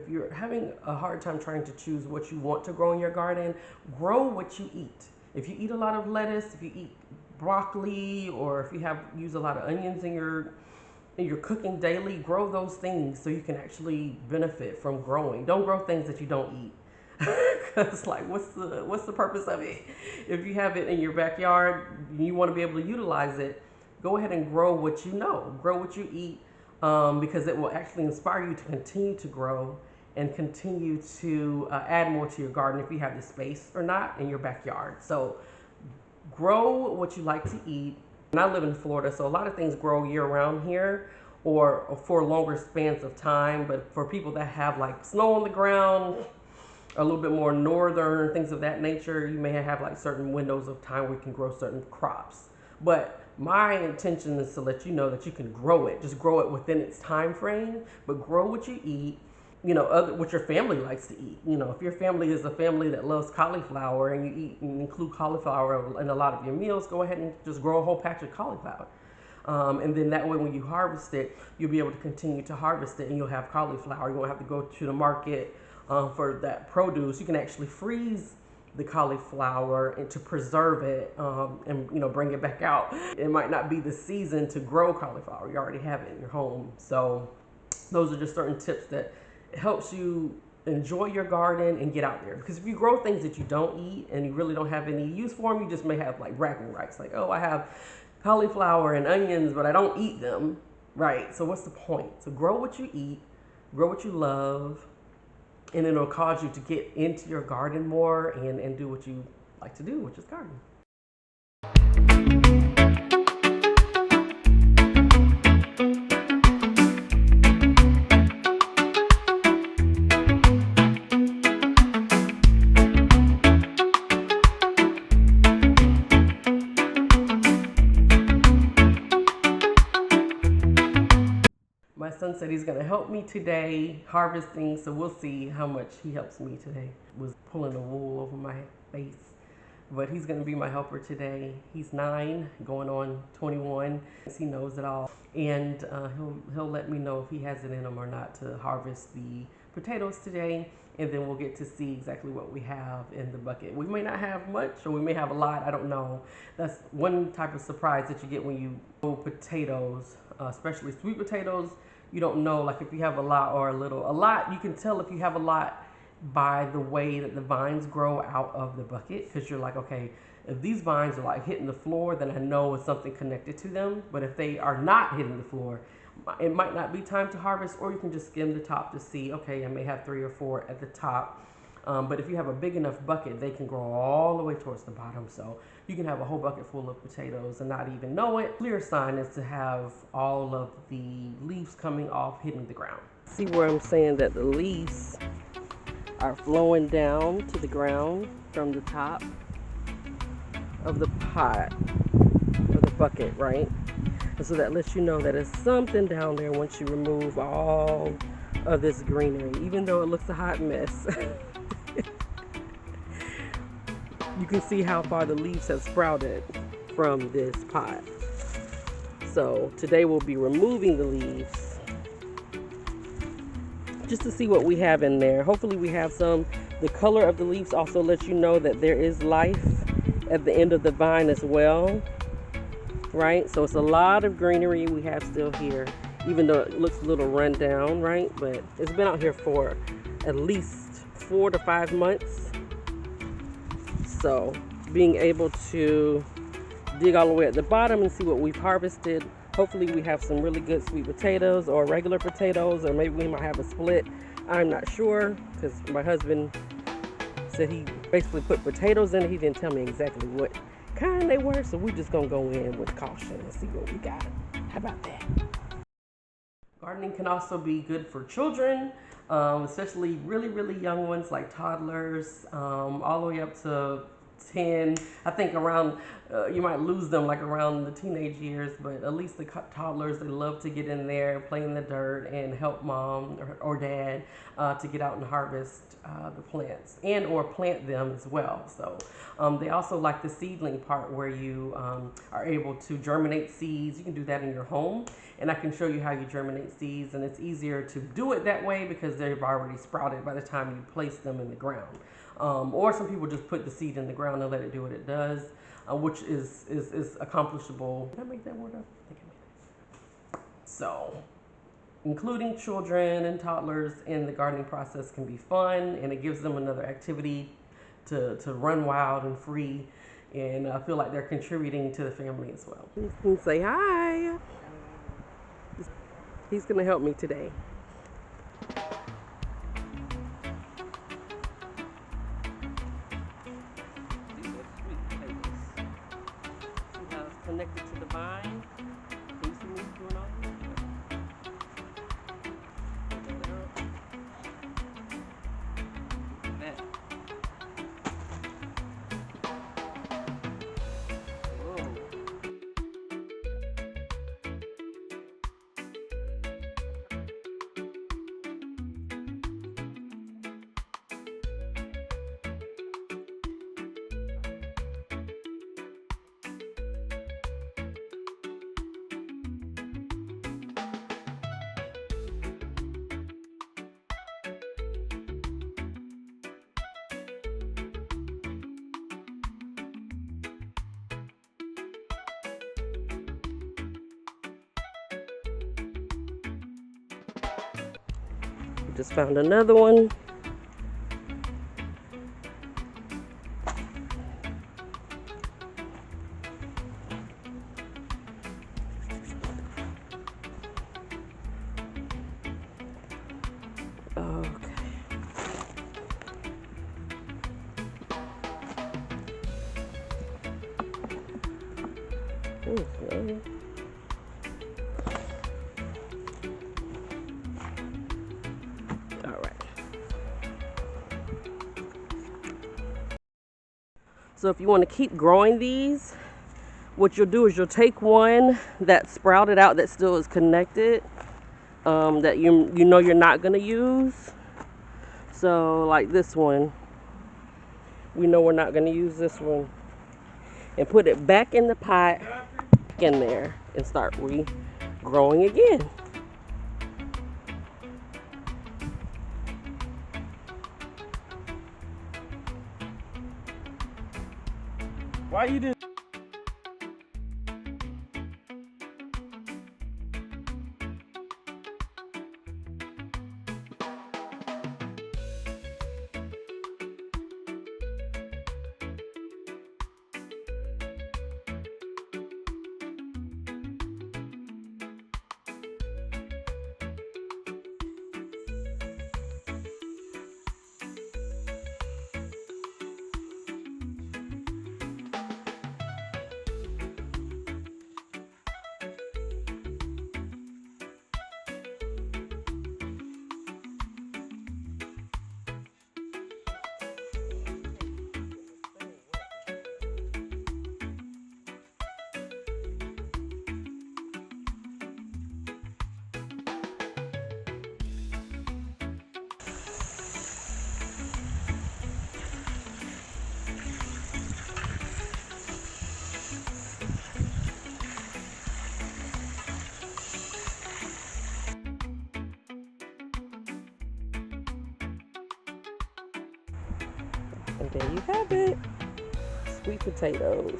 If you're having a hard time trying to choose what you want to grow in your garden, grow what you eat. If you eat a lot of lettuce, if you eat broccoli, or if you use a lot of onions in your cooking daily, grow those things so you can actually benefit from growing. Don't grow things that you don't eat. Because like, what's the purpose of it? If you have it in your backyard and you want to be able to utilize it, go ahead and grow what you know. Grow what you eat, because it will actually inspire you to continue to grow and continue to add more to your garden if you have the space or not in your backyard. So grow what you like to eat. And I live in Florida, so a lot of things grow year round here, or for longer spans of time. But for people that have like snow on the ground, a little bit more northern, things of that nature, you may have like certain windows of time where you can grow certain crops. But my intention is to let you know that you can grow it. Just grow it within its time frame, but grow what you eat. You know, what your family likes to eat. You know, if your family is a family that loves cauliflower and you eat and include cauliflower in a lot of your meals, go ahead and just grow a whole patch of cauliflower. And then that way when you harvest it, you'll be able to continue to harvest it and you'll have cauliflower. You won't have to go to the market for that produce. You can actually freeze the cauliflower and to preserve it, and bring it back out. It might not be the season to grow cauliflower. You already have it in your home. So those are just certain tips that helps you enjoy your garden and get out there. Because if you grow things that you don't eat and you really don't have any use for them, you just may have like bragging rights. Like, oh, I have cauliflower and onions, but I don't eat them. Right? So what's the point? So grow what you eat, grow what you love, and it'll cause you to get into your garden more and do what you like to do, which is garden. My son said he's gonna help me today harvesting, so we'll see how much he helps me today. Was pulling the wool over my face, but he's gonna be my helper today. He's 9, going on 21. He knows it all, and he'll let me know if he has it in him or not to harvest the potatoes today, and then we'll get to see exactly what we have in the bucket. We may not have much, or we may have a lot. I don't know. That's one type of surprise that you get when you grow potatoes, especially sweet potatoes. You don't know, like if you have a lot or a little. A lot, you can tell if you have a lot by the way that the vines grow out of the bucket, because you're like, okay, if these vines are like hitting the floor, then I know it's something connected to them. But if they are not hitting the floor, it might not be time to harvest, or you can just skim the top to see, okay, I may have 3 or 4 at the top. But if you have a big enough bucket, they can grow all the way towards the bottom. So you can have a whole bucket full of potatoes and not even know it. Clear sign is to have all of the leaves coming off hitting the ground. See where I'm saying that the leaves are flowing down to the ground from the top of the pot or the bucket, right? And so that lets you know that it's something down there once you remove all of this greenery, even though it looks a hot mess. You can see how far the leaves have sprouted from this pot. So today we'll be removing the leaves just to see what we have in there. Hopefully we have some. The color of the leaves also lets you know that there is life at the end of the vine as well, right? So it's a lot of greenery we have still here, even though it looks a little run down, right? But it's been out here for at least 4 to 5 months. So being able to dig all the way at the bottom and see what we've harvested. Hopefully we have some really good sweet potatoes or regular potatoes, or maybe we might have a split. I'm not sure, because my husband said he basically put potatoes in it. He didn't tell me exactly what kind they were, so we're just gonna go in with caution and see what we got. How about that? Gardening can also be good for children, especially really, really young ones like toddlers, all the way up to 10. I think around, you might lose them like around the teenage years, but at least the toddlers, they love to get in there, play in the dirt, and help mom or dad to get out and harvest the plants and or plant them as well. So they also like the seedling part where you are able to germinate seeds. You can do that in your home, and I can show you how you germinate seeds, and it's easier to do it that way because they've already sprouted by the time you place them in the ground. Or some people just put the seed in the ground and let it do what it does, which is accomplishable. Did I make that word up? I think I made it. So, including children and toddlers in the gardening process can be fun, and it gives them another activity to run wild and free, and I feel like they're contributing to the family as well. You can say hi. He's gonna help me today. Connected to the vine. Can you see me doing all this? Just found another one. Okay. Okay. So if you want to keep growing these, what you'll do is you'll take one that's sprouted out that still is connected, that you know you're not going to use. So like this one, we know we're not going to use this one. And put it back in the pot, in there, and start regrowing again. Why you didn't? And there you have it, sweet potatoes.